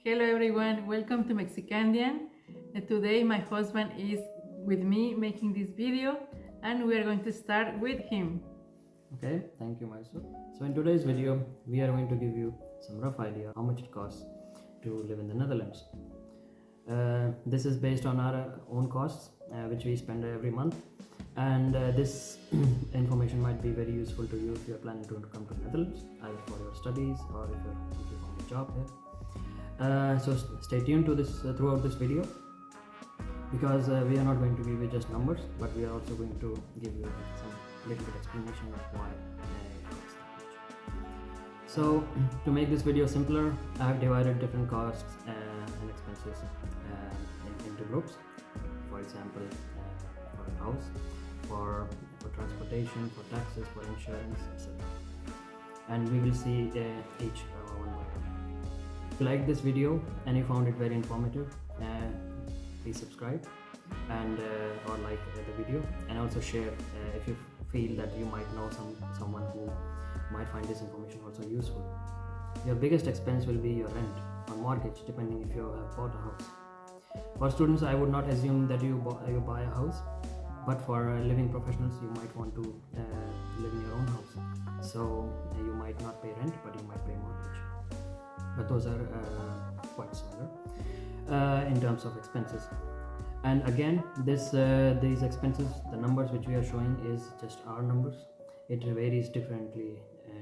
Hello everyone, welcome to Mexicandian. Today my husband is with me making this video and we are going to start with him. Okay, thank you Maisu. So in today's video we are going to give you some rough idea how much it costs to live in the Netherlands. This is based on our own costs which we spend every month, and this information might be very useful to you if you are planning to come to the Netherlands either for your studies or if you found a job here. So stay tuned to this throughout this video, because we are not going to give you just numbers, but we are also going to give you some little bit explanation of why it costs that much. So to make this video simpler, I have divided different costs and expenses into groups. For example, for a house, for transportation, for taxes, for insurance, etc. And we will see each one by one. If you like this video and you found it very informative, please subscribe and or like the video, and also share if you feel that you might know someone who might find this information also useful. Your biggest expense will be your rent or mortgage, depending if you have bought a house. For students, I would not assume that you buy a house, but for living professionals, you might want to live in your own house. So you might not pay rent, but you might pay mortgage. But those are quite similar in terms of expenses. And again, these expenses, the numbers which we are showing is just our numbers. It varies differently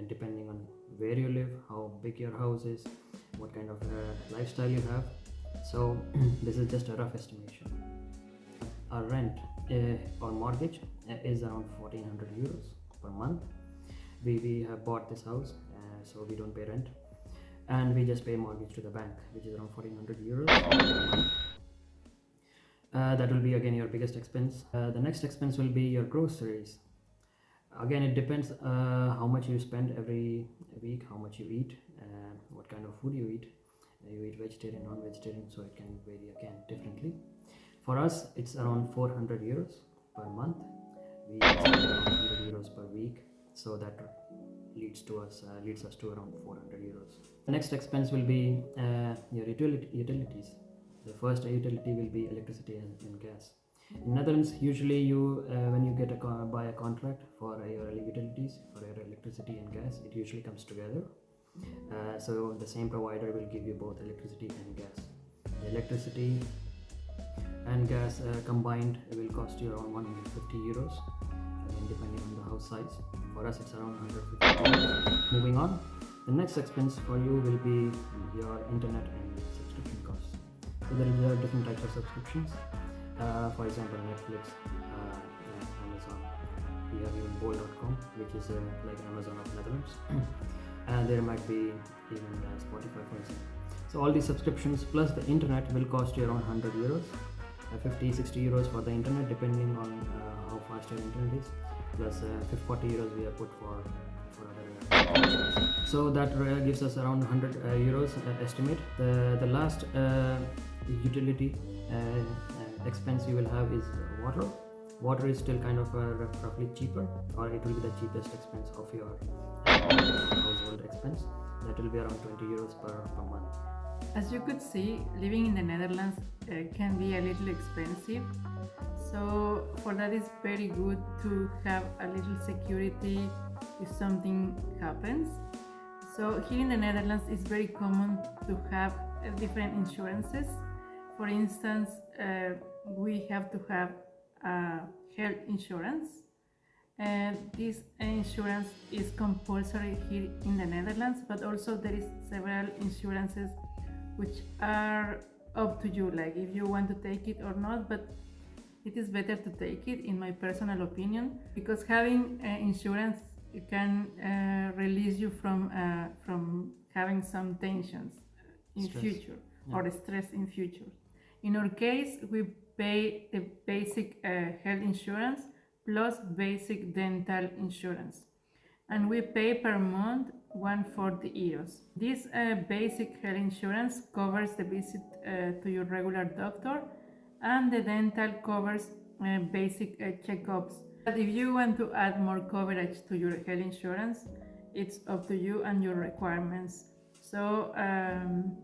depending on where you live, how big your house is, what kind of lifestyle you have. So this is just a rough estimation. Our rent or mortgage is around 1400 euros per month. We have bought this house, so we don't pay rent, and we just pay mortgage to the bank, which is around 1400 euros per month. That will be again your biggest expense. The next expense will be your groceries. Again, it depends how much you spend every week, how much you eat, what kind of food you eat. You eat vegetarian, non-vegetarian, so it can vary again differently. For us, it's around 400 euros per month. We spend around 100 euros per week, so that leads us to around 400 euros. The next expense will be your utilities. The first utility will be electricity and gas. In Netherlands, usually you when you buy a contract for your utilities, for your electricity and gas, it usually comes together. So the same provider will give you both electricity and gas. The electricity and gas combined will cost you around 150 euros, depending on the house size. For us, it's around 150 euros. Moving on, the next expense for you will be your internet and subscription costs. So there are different types of subscriptions. For example, Netflix, Amazon. We have even bol.com, which is like Amazon of Netherlands. And there might be even Spotify, for example. So all these subscriptions plus the internet will cost you around 100 euros, 50-60 euros for the internet, depending on how fast your internet is, plus 40 euros we have put for other. So that gives us around 100 euros estimate. The last utility expense you will have is water. Water is still kind of roughly cheaper, or it will be the cheapest expense of your household expense. That will be around 20 euros per month. As you could see, living in the Netherlands can be a little expensive. So for that it's very good to have a little security if something happens. So here in the Netherlands it's very common to have different insurances. For instance, we have to have health insurance, and this insurance is compulsory here in the Netherlands, but also there is several insurances which are up to you, like if you want to take it or not, but it is better to take it, in my personal opinion, because having insurance can release you from having some tensions in Stress. Future, Yeah. or stress in future. In our case, we pay the basic health insurance plus basic dental insurance, and we pay per month 140 euros. This basic health insurance covers the visit to your regular doctor, and the dental covers basic checkups But if you want to add more coverage to your health insurance, it's up to you and your requirements. So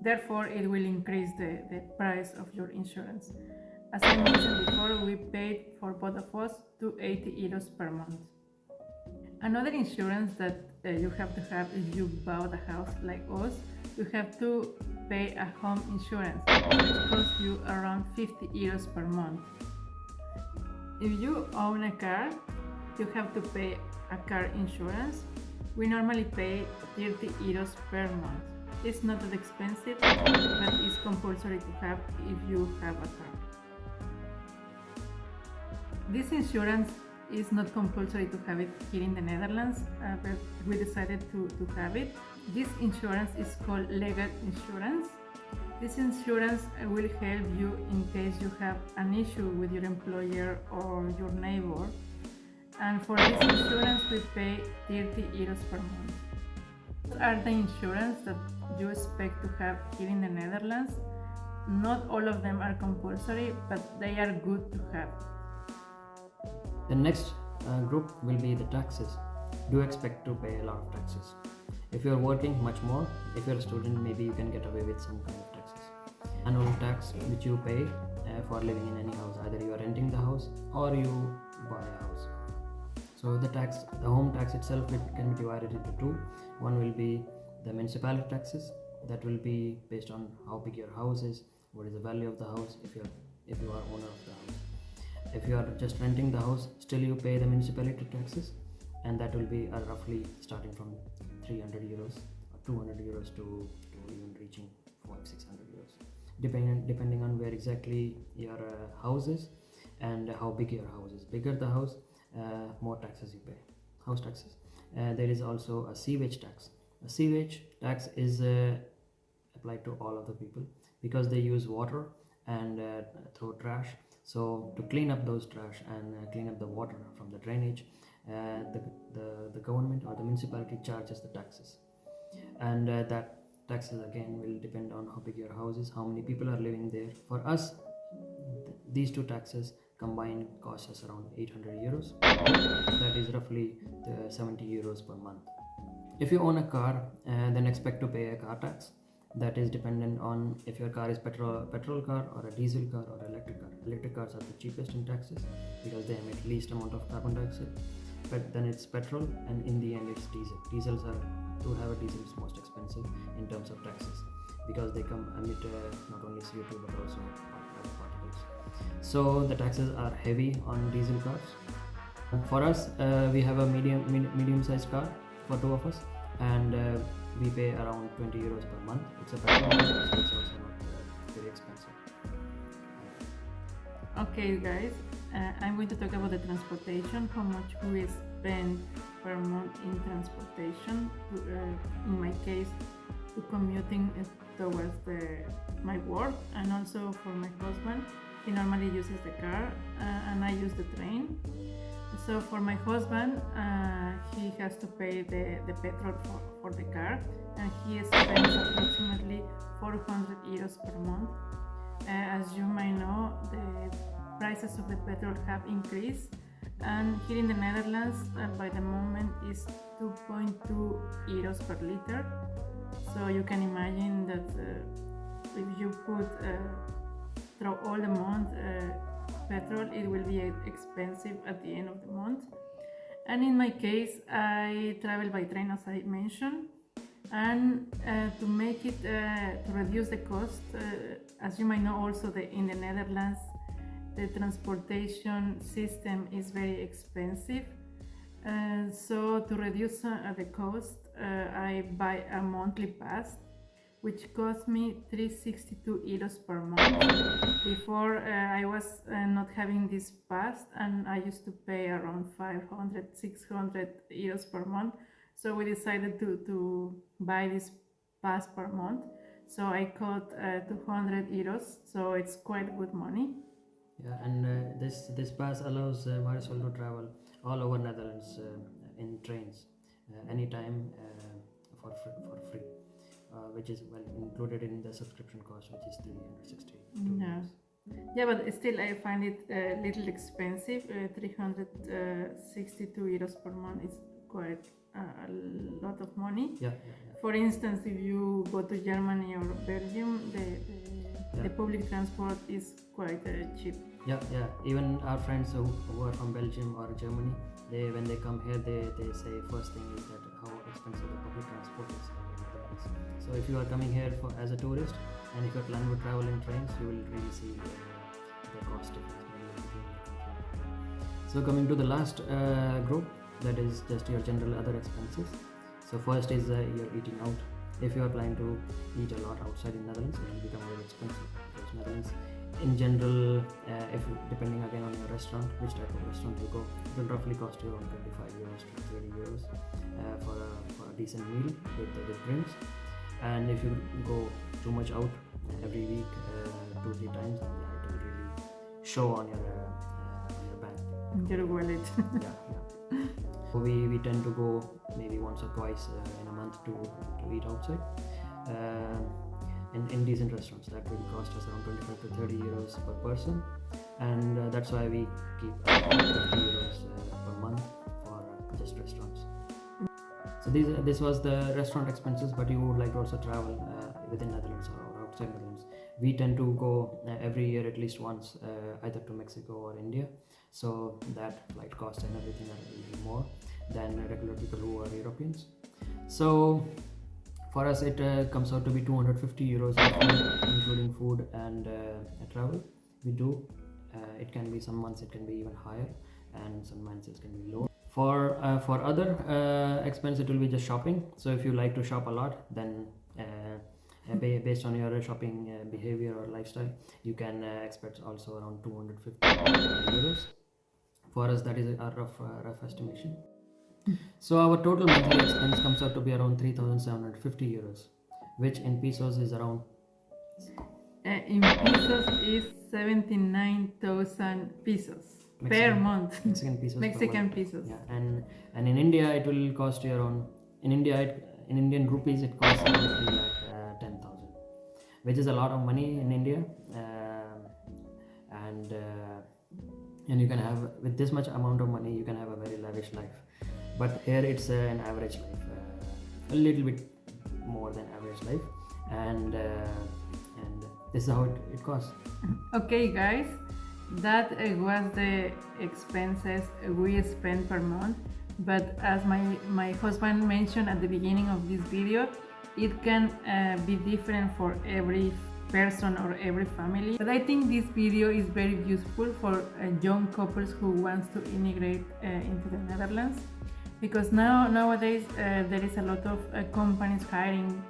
therefore it will increase the price of your insurance. As I mentioned before, we paid for both of us 280 euros per month. Another insurance that you have to have if you bought a house like us, you have to pay a home insurance, which costs you around 50 euros per month. If you own a car, you have to pay a car insurance. We normally pay 30 euros per month. It's not that expensive, but it's compulsory to have if you have a car. This insurance is not compulsory to have it here in the Netherlands, but we decided to have it. This insurance is called legal insurance. This insurance will help you in case you have an issue with your employer or your neighbor. And for this insurance, we pay 30 euros per month. What are the insurance that you expect to have here in the Netherlands? Not all of them are compulsory, but they are good to have. The next group will be the taxes. Do expect to pay a lot of taxes. If you're working, much more. If you're a student, maybe you can get away with some kind of taxes. Annual tax which you pay for living in any house. Either you are renting the house or you buy a house. So the home tax itself, it can be divided into two. One will be the municipality taxes. That will be based on how big your house is, what is the value of the house, if you are owner of the house. If you are just renting the house, still you pay the municipality taxes, and that will be roughly starting from 300 euros or 200 euros to even reaching 600 euros, depending on where exactly your house is and how big your house is. Bigger the house, more taxes you pay, house taxes. There is also a sewage tax. A sewage tax is applied to all of the people because they use water and throw trash. So to clean up those trash and clean up the water from the drainage, the government or the municipality charges the taxes, and that taxes again will depend on how big your house is, how many people are living there. For us, these two taxes combined cost us around 800 euros. That is roughly 70 euros per month. If you own a car, then expect to pay a car tax. That is dependent on if your car is petrol car or a diesel car or electric car. Electric cars are the cheapest in taxes because they emit least amount of carbon dioxide. But then it's petrol, and in the end it's diesel. To have a diesel is most expensive in terms of taxes because they emit not only CO2 but also other particles. So the taxes are heavy on diesel cars. For us, we have a medium-sized car for two of us, and we pay around 20 euros per month. It's a petrol car, so it's also not very expensive. Okay guys, I'm going to talk about the transportation, how much we spend per month in transportation, in my case to commuting towards my work, and also for my husband. He normally uses the car and I use the train. So for my husband, he has to pay the petrol for the car, and he spends approximately 400 euros per month. As you might know, the prices of the petrol have increased, and here in the Netherlands, by the moment, is 2.2 euros per liter. So you can imagine that if you put through all the month petrol, it will be expensive at the end of the month. And in my case, I travel by train, as I mentioned, and to make it to reduce the cost, as you might know, also in the Netherlands the transportation system is very expensive. So to reduce the cost, I buy a monthly pass, which cost me 362 euros per month. Before I was not having this pass, and I used to pay around 500, 600 euros per month. So we decided to buy this pass per month. So I got 200 euros, so it's quite good money. Yeah, and this pass allows Marisol to travel all over Netherlands in trains anytime for free, which is well included in the subscription cost, which is 360. Yeah, Yeah, but still I find it a little expensive. 362 euros per month is quite a lot of money. Yeah. For instance, if you go to Germany or Belgium, the public transport is quite cheap. Yeah. Even our friends who are from Belgium or Germany, when they come here, they say first thing is that how expensive the public transport is in the Netherlands. So if you are coming here as a tourist, and if you are planning to travel in trains, you will really see the cost difference between the countries. So coming to the last group, that is just your general other expenses. So first is your eating out. If you are planning to eat a lot outside in Netherlands, it will become very expensive, because Netherlands in general, if depending again on your restaurant, which type of restaurant you go, it will roughly cost you around 25 euros to 30 euros for a decent meal with drinks. And if you go too much out every week, 2-3 times, then it will really show on your bank. Your wallet. Yeah. So we tend to go maybe once or twice in a month to eat outside in decent restaurants. That will cost us around 25 to 30 euros per person, and that's why we keep 50 euros per month for just restaurants. So this was the restaurant expenses, but you would like to also travel within Netherlands or outside Netherlands. We tend to go every year at least once, either to Mexico or India. So that flight cost and everything are a little more than regular people who are Europeans. So for us it comes out to be 250 euros including food and travel. We do. It can be some months it can be even higher, and some months it can be lower. For other expense, it will be just shopping. So if you like to shop a lot, then based on your shopping behavior or lifestyle, you can expect also around 250 euros. For us, that is a rough estimation. So our total monthly expense comes out to be around 3,750 euros, which in pesos is around in pesos is 79,000 pesos. Per month. Mexican pesos. Yeah, and in India it will cost you around, in Indian rupees it costs around 10,000, which is a lot of money in India, and you can have, with this much amount of money, you can have a very lavish life. But here it's an average life, a little bit more than average life, and this is how it costs. Okay, guys. That was the expenses we spend per month, but as my husband mentioned at the beginning of this video, it can be different for every person or every family. But I think this video is very useful for young couples who wants to immigrate into the Netherlands, because nowadays there is a lot of companies hiring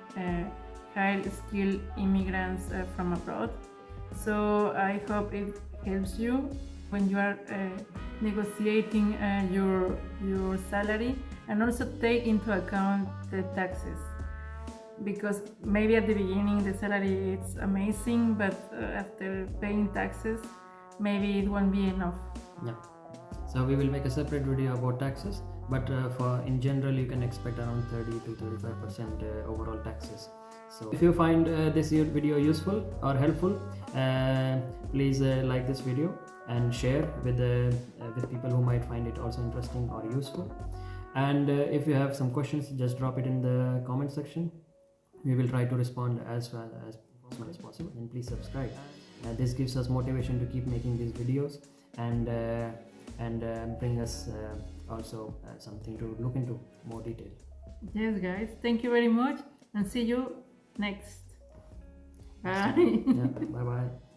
high skilled immigrants from abroad. So I hope it helps you when you are negotiating your salary, and also take into account the taxes, because maybe at the beginning the salary is amazing, but after paying taxes maybe it won't be enough. Yeah, so we will make a separate video about taxes, but for in general you can expect around 30 to 35% overall taxes. So if you find this video useful or helpful, please like this video and share with people who might find it also interesting or useful. And if you have some questions, just drop it in the comment section. We will try to respond as soon as possible. And please subscribe. This gives us motivation to keep making these videos, and bring us also something to look into more detail. Yes, guys, thank you very much, and see you next. Bye. Yeah, bye bye.